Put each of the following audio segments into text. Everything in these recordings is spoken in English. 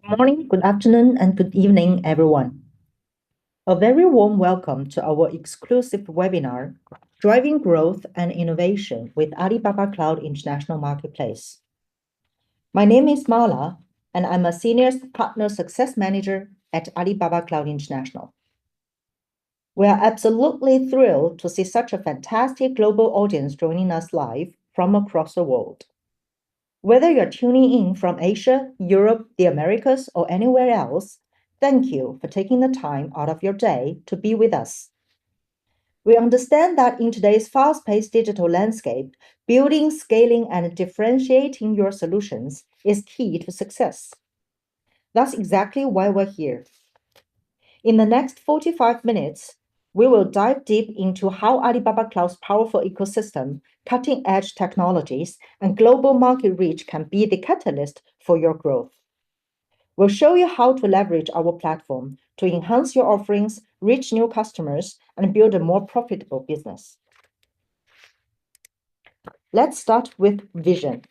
Good morning, good afternoon, and good evening, everyone. A very warm welcome to our exclusive webinar, Driving Growth and Innovation with Alibaba Cloud International Marketplace. My name is Mala, and I'm a Senior Partner Success Manager at Alibaba Cloud International. We are absolutely thrilled to see such a fantastic global audience joining us live from across the world. Whether you're tuning in from Asia, Europe, the Americas, or anywhere else, thank you for taking the time out of your day to be with us. We understand that in today's fast-paced digital landscape, building, scaling, and differentiating your solutions is key to success. That's exactly why we're here. In the next 45 minutes, we will dive deep into how Alibaba Cloud's powerful ecosystem, cutting-edge technologies, and global market reach can be the catalyst for your growth. We'll show you how to leverage our platform to enhance your offerings, reach new customers, and build a more profitable business. Let's start with vision.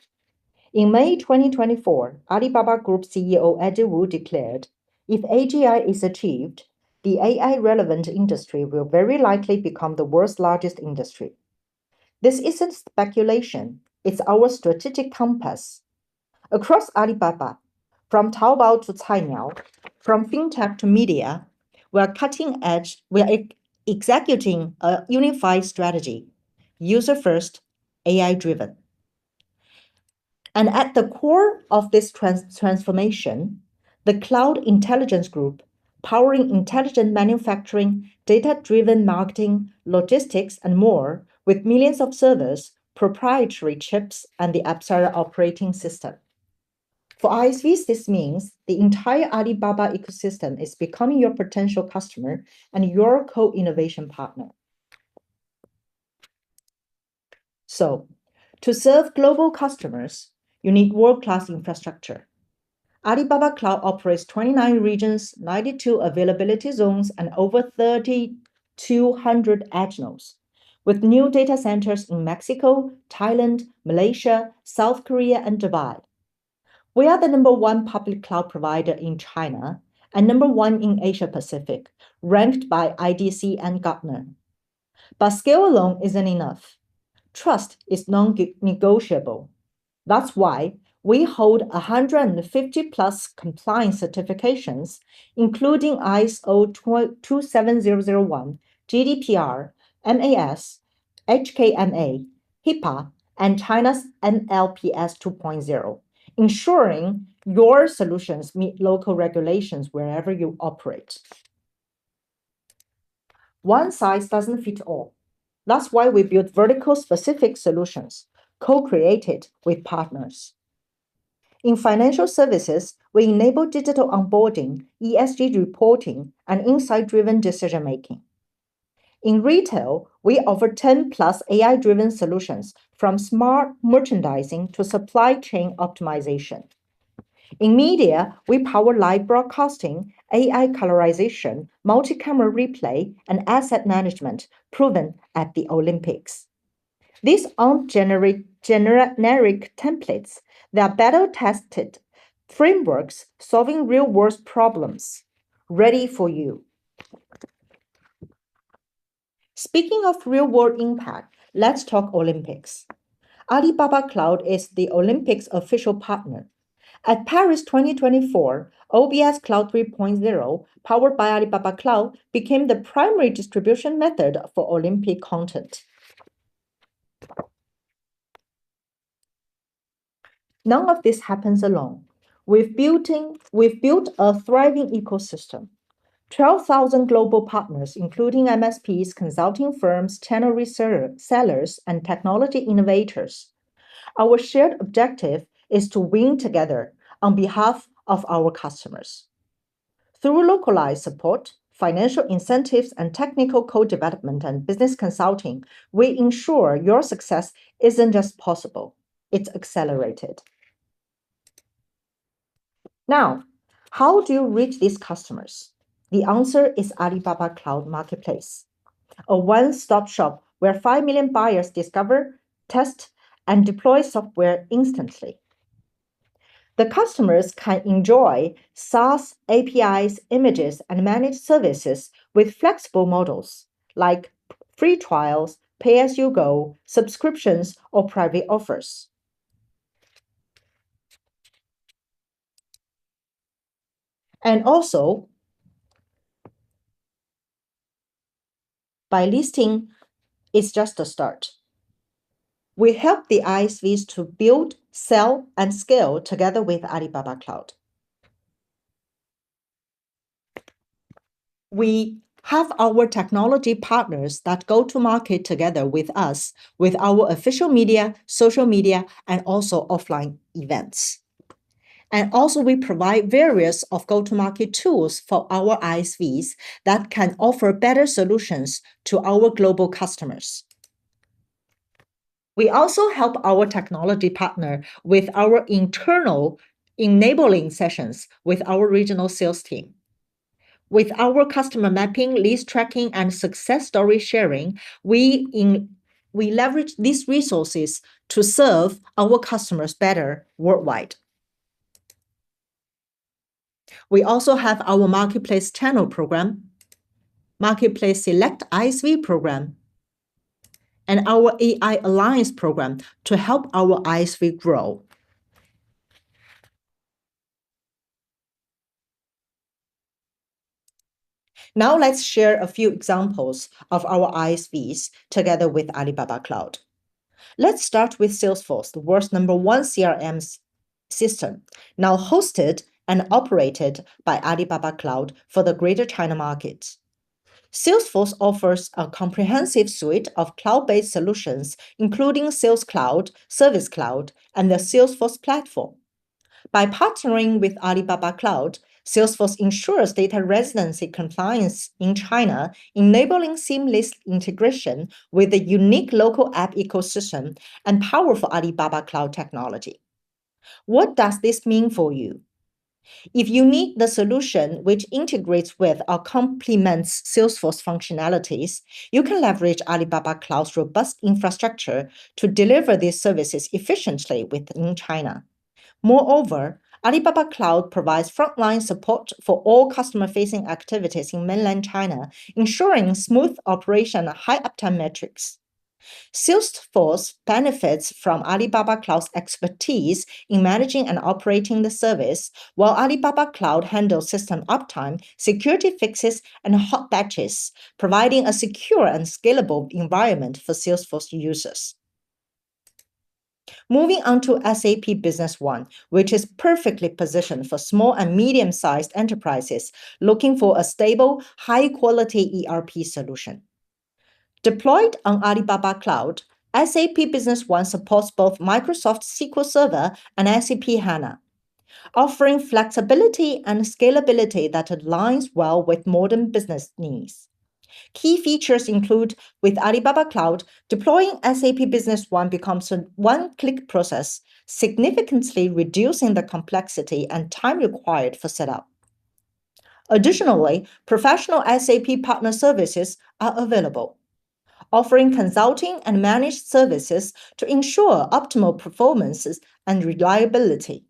In May 2024, Alibaba Group CEO Eddie Wu declared, if AGI is achieved, the AI-relevant industry will very likely become the world's largest industry. This isn't speculation, it's our strategic compass. Across Alibaba, from Taobao to Cainiao, from fintech to media, we are cutting edge, we are executing a unified strategy, user-first, AI-driven. And at the core of this transformation, the Cloud Intelligence Group, powering intelligent manufacturing, data-driven marketing, logistics, and more, with millions of servers, proprietary chips, and the Apsara operating system. For ISVs, this means the entire Alibaba ecosystem is becoming your potential customer and your co-innovation partner. So, to serve global customers, you need world-class infrastructure. Alibaba Cloud operates 29 regions, 92 availability zones, and over 3,200 edge nodes, with new data centers in Mexico, Thailand, Malaysia, South Korea, and Dubai. We are the #1 public cloud provider in China and #1 in Asia Pacific, ranked by IDC and Gartner. But scale alone isn't enough. Trust is non-negotiable. That's why we hold 150 plus compliance certifications, including ISO 27001, GDPR, MAS, HKMA, HIPAA, and China's NLPS 2.0, ensuring your solutions meet local regulations wherever you operate. One size doesn't fit all. That's why we build vertical-specific solutions, co-created with partners. In financial services, we enable digital onboarding, ESG reporting, and insight-driven decision-making. In retail, we offer 10 plus AI-driven solutions from smart merchandising to supply chain optimization. In media, we power live broadcasting, AI colorization, multi-camera replay, and asset management proven at the Olympics. These aren't generic templates. They are battle-tested frameworks solving real-world problems, ready for you. Speaking of real-world impact, let's talk Olympics. Alibaba Cloud is the Olympics official partner. At Paris 2024, OBS Cloud 3.0, powered by Alibaba Cloud, became the primary distribution method for Olympic content. None of this happens alone. We've built a thriving ecosystem. 12,000 global partners, including MSPs, consulting firms, channel resellers, and technology innovators. Our shared objective is to win together on behalf of our customers. Through localized support, financial incentives, and technical co-development and business consulting, we ensure your success isn't just possible, it's accelerated. Now, how do you reach these customers? The answer is Alibaba Cloud Marketplace, a one-stop shop where 5 million buyers discover, test, and deploy software instantly. The customers can enjoy SaaS, APIs, images, and managed services with flexible models like free trials, pay as you go, subscriptions, or private offers. And also, by listing, it's just a start. We help the ISVs to build, sell, and scale together with Alibaba Cloud. We have our technology partners that go to market together with us with our official media, social media, and also offline events. And also we provide various of go-to-market tools for our ISVs that can offer better solutions to our global customers. We also help our technology partner with our internal enabling sessions with our regional sales team. With our customer mapping, list tracking, and success story sharing, we leverage these resources to serve our customers better worldwide. We also have our Marketplace Channel program, Marketplace Select ISV program, and our AI Alliance program to help our ISV grow. Now let's share a few examples of our ISVs together with Alibaba Cloud. Let's start with Salesforce, the world's #1 CRM system, now hosted and operated by Alibaba Cloud for the Greater China market. Salesforce offers a comprehensive suite of cloud-based solutions, including Sales Cloud, Service Cloud, and the Salesforce platform. By partnering with Alibaba Cloud, Salesforce ensures data residency compliance in China, enabling seamless integration with the unique local app ecosystem and powerful Alibaba Cloud technology. What does this mean for you? If you need the solution which integrates with or complements Salesforce functionalities, you can leverage Alibaba Cloud's robust infrastructure to deliver these services efficiently within China. Moreover, Alibaba Cloud provides frontline support for all customer-facing activities in mainland China, ensuring smooth operation and high uptime metrics. Salesforce benefits from Alibaba Cloud's expertise in managing and operating the service, while Alibaba Cloud handles system uptime, security fixes, and hot batches, providing a secure and scalable environment for Salesforce users. Moving on to SAP Business One, which is perfectly positioned for small and medium-sized enterprises looking for a stable, high-quality ERP solution. Deployed on Alibaba Cloud, SAP Business One supports both Microsoft SQL Server and SAP HANA, offering flexibility and scalability that aligns well with modern business needs. Key features include, with Alibaba Cloud, deploying SAP Business One becomes a one-click process, significantly reducing the complexity and time required for setup. Additionally, professional SAP partner services are available, offering consulting and managed services to ensure optimal performances and reliability.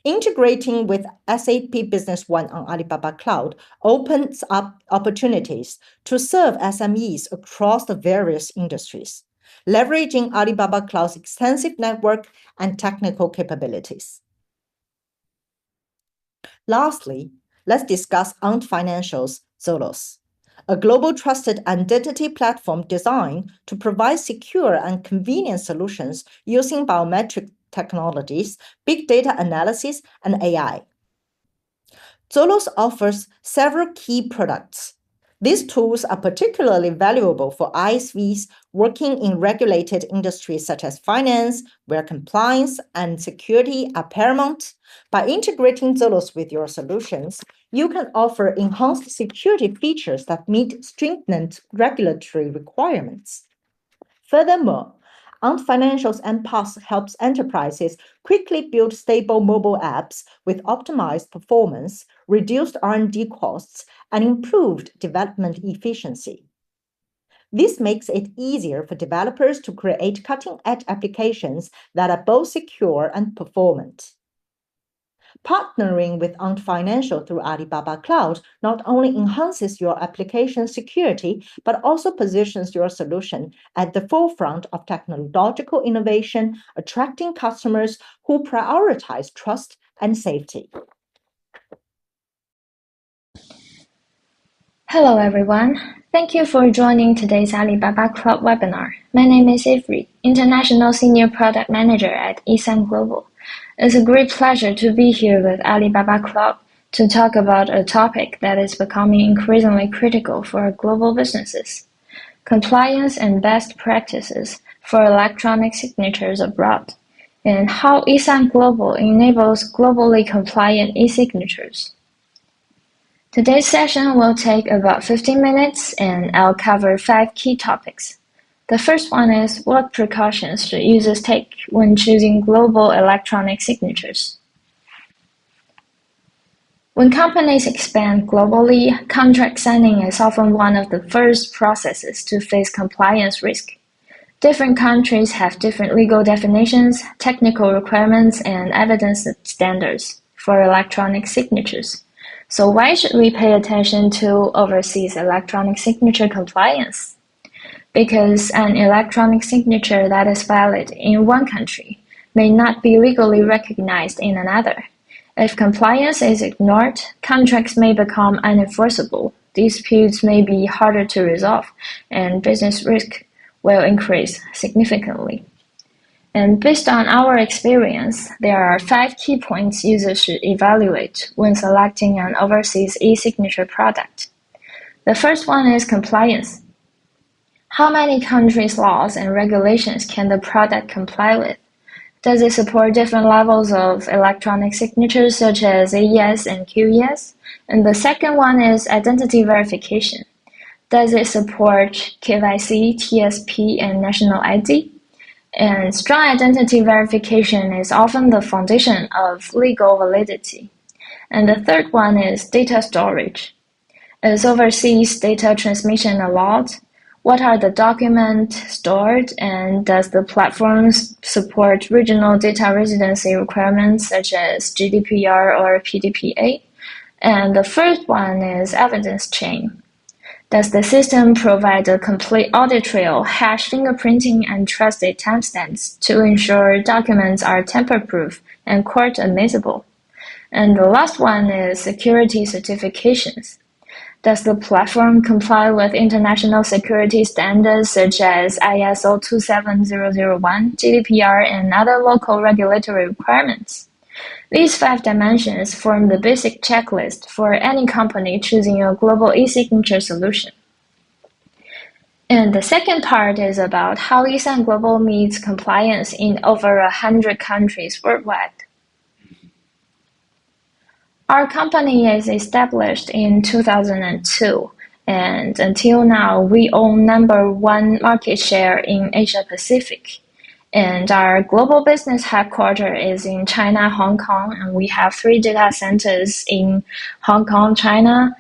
Integrating with SAP Business One on Alibaba Cloud opens up opportunities to serve SMEs across the various industries, leveraging Alibaba Cloud's extensive network and technical capabilities. Lastly, let's discuss Ant Financial's Zolos, a global trusted identity platform designed to provide secure and convenient solutions using biometric technologies, big data analysis, and AI. Zolos offers several key products. These tools are particularly valuable for ISVs working in regulated industries such as finance, where compliance and security are paramount. By integrating Zolos with your solutions, you can offer enhanced security features that meet stringent regulatory requirements. Furthermore, Ant Financial's MPaaS helps enterprises quickly build stable mobile apps with optimized performance, reduced R&D costs, and improved development efficiency. This makes it easier for developers to create cutting-edge applications that are both secure and performant. Partnering with Ant Financial through Alibaba Cloud not only enhances your application security, but also positions your solution at the forefront of technological innovation, attracting customers who prioritize trust and safety. Hello everyone. Thank you for joining today's Alibaba Cloud webinar. My name is Avery, International Senior Product Manager at eSign It's a great pleasure to be here with Alibaba Cloud to talk about a topic that is becoming increasingly critical for global businesses: compliance and best practices for electronic signatures abroad, and how eSign enables globally compliant e-signatures. Today's session will take about 15 minutes, and I'll cover 5 key topics. The first one is what precautions should users take when choosing global electronic signatures. When companies expand globally, contract signing is often one of the first processes to face compliance risk. Different countries have different legal definitions, technical requirements, and evidence standards for electronic signatures. So why should we pay attention to overseas electronic signature compliance? Because an electronic signature that is valid in one country may not be legally recognized in another. If compliance is ignored, contracts may become unenforceable, disputes may be harder to resolve, and business risk will increase significantly. And based on our experience, there are 5 key points users should evaluate when selecting an overseas e-signature product. The first one is compliance. How many countries' laws and regulations can the product comply with? Does it support different levels of electronic signatures such as AES and QES? And the second one is identity verification. Does it support KYC, TSP, and national ID? And strong identity verification is often the foundation of legal validity. And the third one is data storage. Is overseas data transmission allowed? What are the documents stored, and does the platform support regional data residency requirements such as GDPR or PDPA? And the first one is evidence chain. Does the system provide a complete audit trail, hash fingerprinting, and trusted timestamps to ensure documents are tamper-proof and court-admissible? And the last one is security certifications. Does the platform comply with international security standards such as ISO 27001, GDPR, and other local regulatory requirements? These 5 dimensions form the basic checklist for any company choosing a global e-signature solution. And the second part is about how eSign meets compliance in over 100 countries worldwide. Our company is established in 2002, and until now, we own #1 market share in Asia Pacific. And our global business headquarters is in China, Hong Kong, and we have 3 data centers in Hong Kong, China,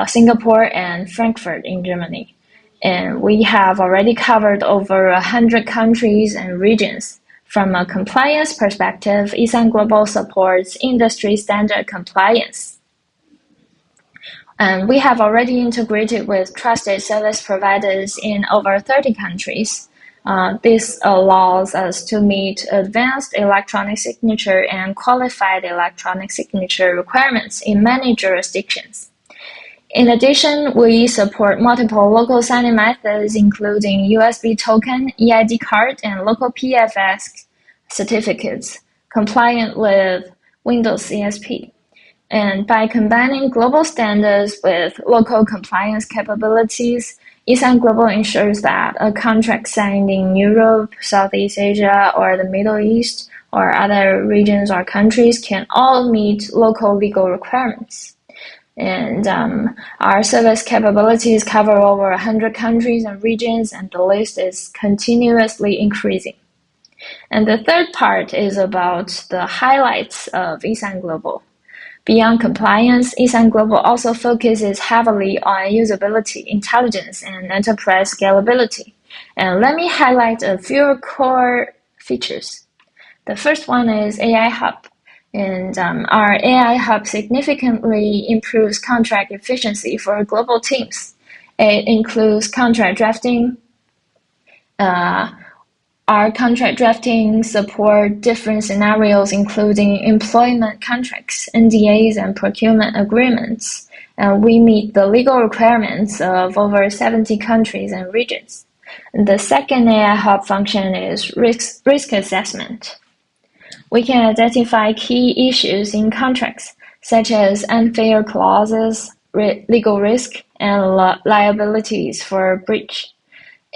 Singapore, and Frankfurt in Germany. And we have already covered over 100 countries and regions. From a compliance perspective, eSign supports industry standard compliance. And we have already integrated with trusted service providers in over 30 countries. This allows us to meet advanced electronic signature and qualified electronic signature requirements in many jurisdictions. In addition, we support multiple local signing methods, including USB token, EID card, and local PFS certificates, compliant with Windows CSP. And by combining global standards with local compliance capabilities, eSign ensures that a contract signed in Europe, Southeast Asia, or the Middle East, or other regions or countries can all meet local legal requirements. And our service capabilities cover over 100 countries and regions, and the list is continuously increasing. And the third part is about the highlights of eSign Beyond compliance, eSign also focuses heavily on usability, intelligence, and enterprise scalability. And let me highlight a few core features. The first one is AI Hub. And our AI Hub significantly improves contract efficiency for global teams. It includes contract drafting. Our contract drafting support different scenarios, including employment contracts, NDAs, and procurement agreements. And we meet the legal requirements of over 70 countries and regions. The second AI Hub function is risk assessment. We can identify key issues in contracts, such as unfair clauses, legal risk, and liabilities for breach.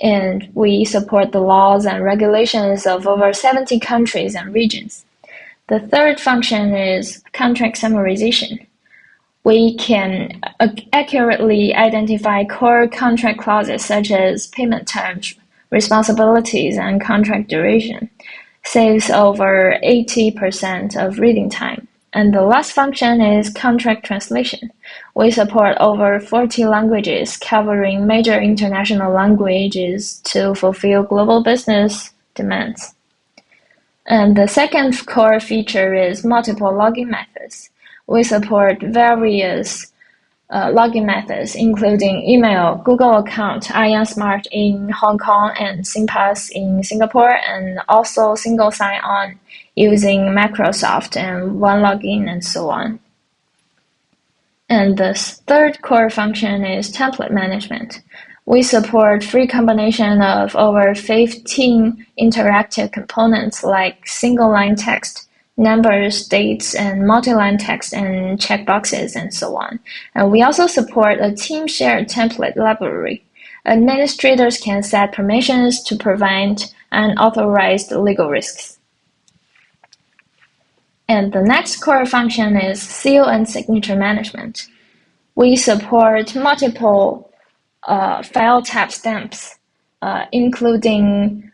And we support the laws and regulations of over 70 countries and regions. The third function is contract summarization. We can accurately identify core contract clauses such as payment terms, responsibilities, and contract duration. Saves over 80% of reading time. And the last function is contract translation. We support over 40 languages, covering major international languages to fulfill global business demands. And the second core feature is multiple login methods. We support various login methods, including email, Google account, Ion Smart in Hong Kong, and SingPass in Singapore, and also single sign-on using Microsoft and OneLogin and so on. And the third core function is template management. We support free combination of over 15 interactive components like single-line text, numbers, dates, and multi-line text and checkboxes, and so on. And we also support a team-shared template library. Administrators can set permissions to prevent unauthorized legal risks. And the next core function is seal and signature management. We support multiple file type stamps, including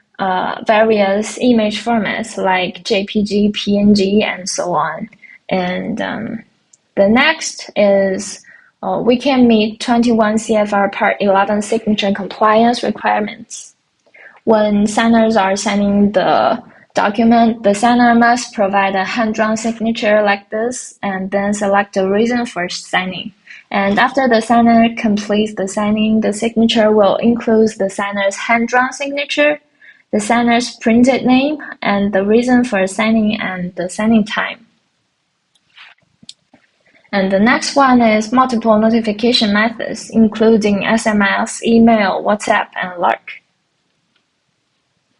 various image formats like JPG, PNG, and so on. And the next is we can meet 21 CFR Part 11 signature compliance requirements. When signers are signing the document, the signer must provide a hand-drawn signature like this and then select the reason for signing. And after the signer completes the signing, the signature will include the signer's hand-drawn signature, the signer's printed name, and the reason for signing and the signing time. And the next one is multiple notification methods, including SMS, email, WhatsApp, and Lark.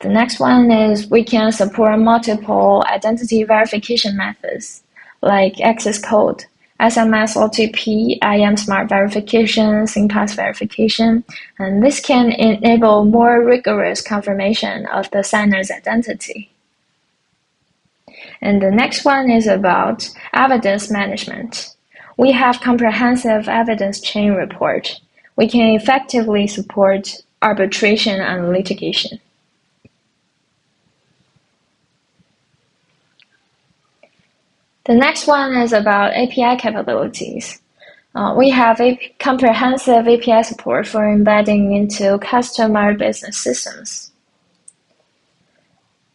The next one is we can support multiple identity verification methods, like access code, SMS OTP, IM Smart verification, SingPass verification, and this can enable more rigorous confirmation of the signer's identity. And the next one is about evidence management. We have comprehensive evidence chain report. We can effectively support arbitration and litigation. The next one is about API capabilities. We have a comprehensive API support for embedding into customer business systems.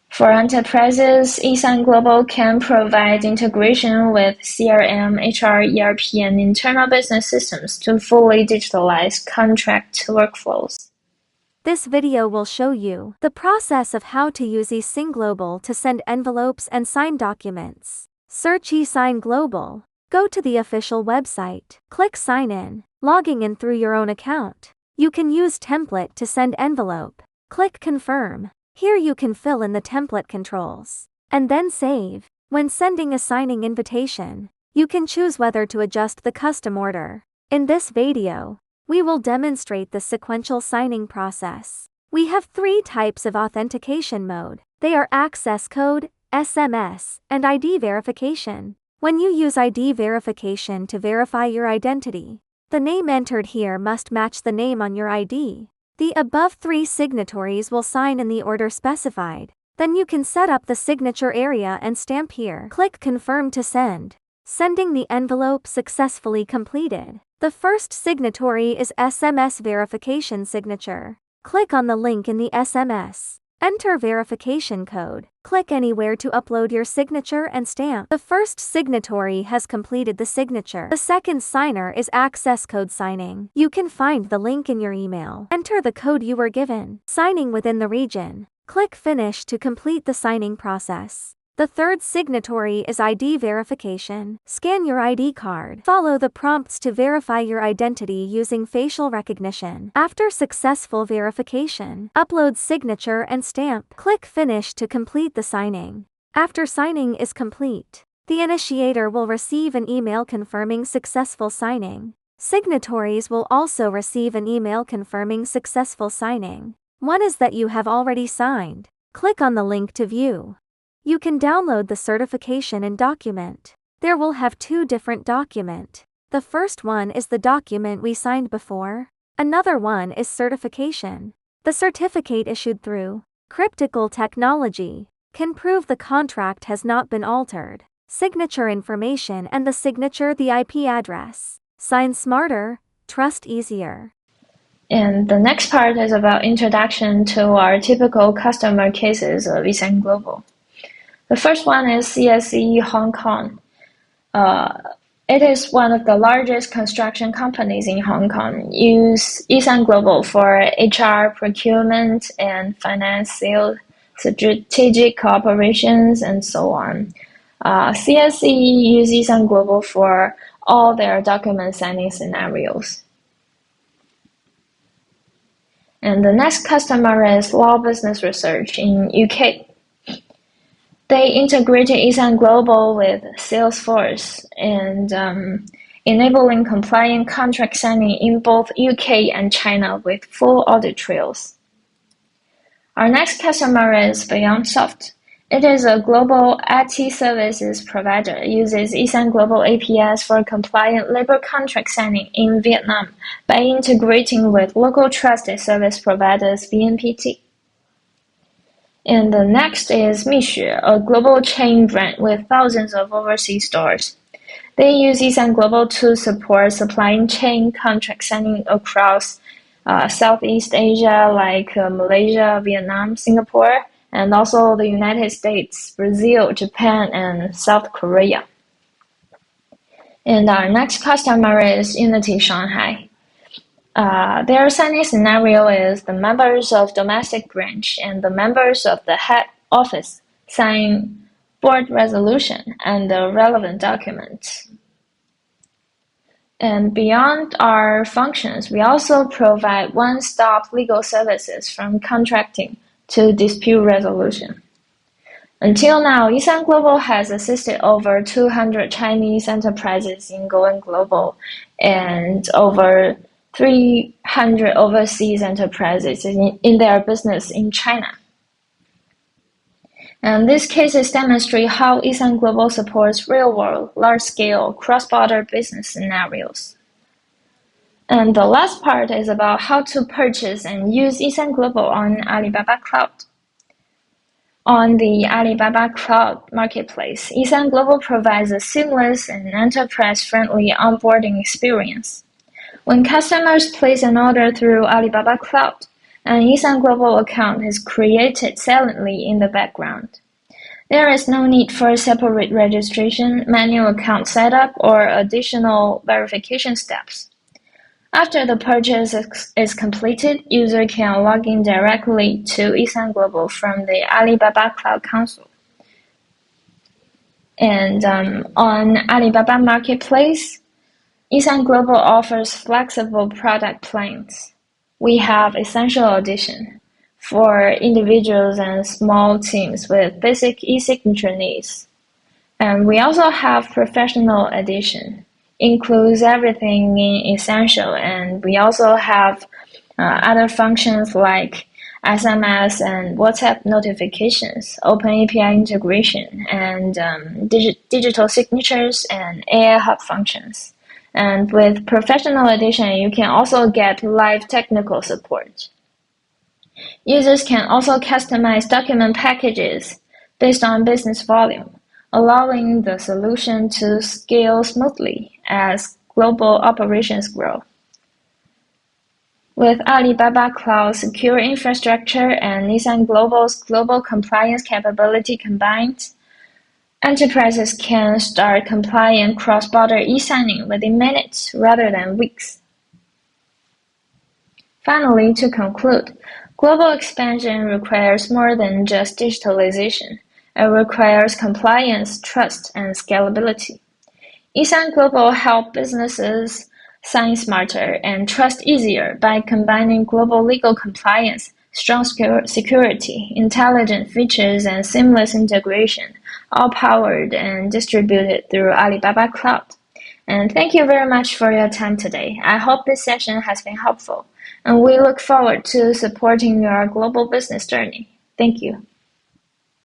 For enterprises, eSignGlobal can provide integration with CRM, HR, ERP, and internal business systems to fully digitalize contract workflows. This video will show you the process of how to use eSignGlobal to send envelopes and sign documents. Search eSignGlobal. Go to the official website. Click Sign In, logging in through your own account. You can use template to send envelope. Click Confirm. Here you can fill in the template controls. And then save. When sending a signing invitation, you can choose whether to adjust the custom order. In this video, we will demonstrate the sequential signing process. We have 3 types of authentication mode. They are access code, SMS, and ID verification. When you use ID verification to verify your identity, the name entered here must match the name on your ID. The above 3 signatories will sign in the order specified. Then you can set up the signature area and stamp here. Click Confirm to send. Sending the envelope successfully completed. The first signatory is SMS verification signature. Click on the link in the SMS. Enter verification code. Click anywhere to upload your signature and stamp. The first signatory has completed the signature. The second signer is access code signing. You can find the link in your email. Enter the code you were given. Signing within the region. Click Finish to complete the signing process. The third signatory is ID verification. Scan your ID card. Follow the prompts to verify your identity using facial recognition. After successful verification, upload signature and stamp. Click Finish to complete the signing. After signing is complete, the initiator will receive an email confirming successful signing. Signatories will also receive an email confirming successful signing. One is that you have already signed. Click on the link to view. You can download the certification and document. There will have two different documents. The first one is the document we signed before. Another one is certification. The certificate issued through cryptical technology can prove the contract has not been altered. Signature information and the signature the IP address. Sign smarter, trust easier. And the next part is about introduction to our typical customer cases of eSigngLobal. The first one is CSE Hong Kong. It is one of the largest construction companies in Hong Kong. Use eSigngLobal for HR, procurement, and finance, sales, strategic cooperations, and so on. CSE use eSigngLobal for all their document signing scenarios. And the next customer is Law Business Research in UK. They integrated eSigngLobal with Salesforce and enabling compliant contract signing in both UK and China with full audit trails. Our next customer is BeyondSoft. It is a global IT services provider. It uses eSigngLobal APIs for compliant labor contract signing in Vietnam by integrating with local trusted service providers VNPT. And the next is Mixue, a global chain brand with thousands of overseas stores. They use eSigngLobal to support supply chain contract signing across Southeast Asia like Malaysia, Vietnam, Singapore, and also the United States, Brazil, Japan, and South Korea. And our next customer is Unity Shanghai. Their signing scenario is the members of domestic branch and the members of the head office sign board resolution and the relevant documents. And beyond our functions, we also provide one-stop legal services from contracting to dispute resolution. Until now, eSigngLobal has assisted over 200 Chinese enterprises in going global and over 300 overseas enterprises in their business in China. And these cases demonstrate how eSigngLobal supports real-world, large-scale, cross-border business scenarios. And the last part is about how to purchase and use eSigngLobal on Alibaba Cloud. On the Alibaba Cloud marketplace, eSigngLobal provides a seamless and enterprise-friendly onboarding experience. When customers place an order through Alibaba Cloud, an eSigngLobal account is created silently in the background. There is no need for separate registration, manual account setup, or additional verification steps. After the purchase is completed, user can log in directly to eSigngLobal from the Alibaba Cloud Console. And on Alibaba Marketplace, eSigngLobal offers flexible product plans. We have Essential Edition for individuals and small teams with basic e-signature needs. And we also have Professional Edition. Includes everything in Essential, and we also have other functions like SMS and WhatsApp notifications, Open API integration, and digital signatures and AI Hub functions. And with Professional Edition, you can also get live technical support. Users can also customize document packages based on business volume. allowing the solution to scale smoothly as global operations grow. With Alibaba Cloud's secure infrastructure and eSignglobal's global compliance capability combined, enterprises can start compliant cross-border e-signing within minutes rather than weeks. Finally, to conclude, global expansion requires more than just digitalization. It requires compliance, trust, and scalability. eSigngLobal helps businesses sign smarter and trust easier by combining global legal compliance, strong security, intelligent features, and seamless integration, all powered and distributed through Alibaba Cloud. And thank you very much for your time today. I hope this session has been helpful, and we look forward to supporting your global business journey. Thank you.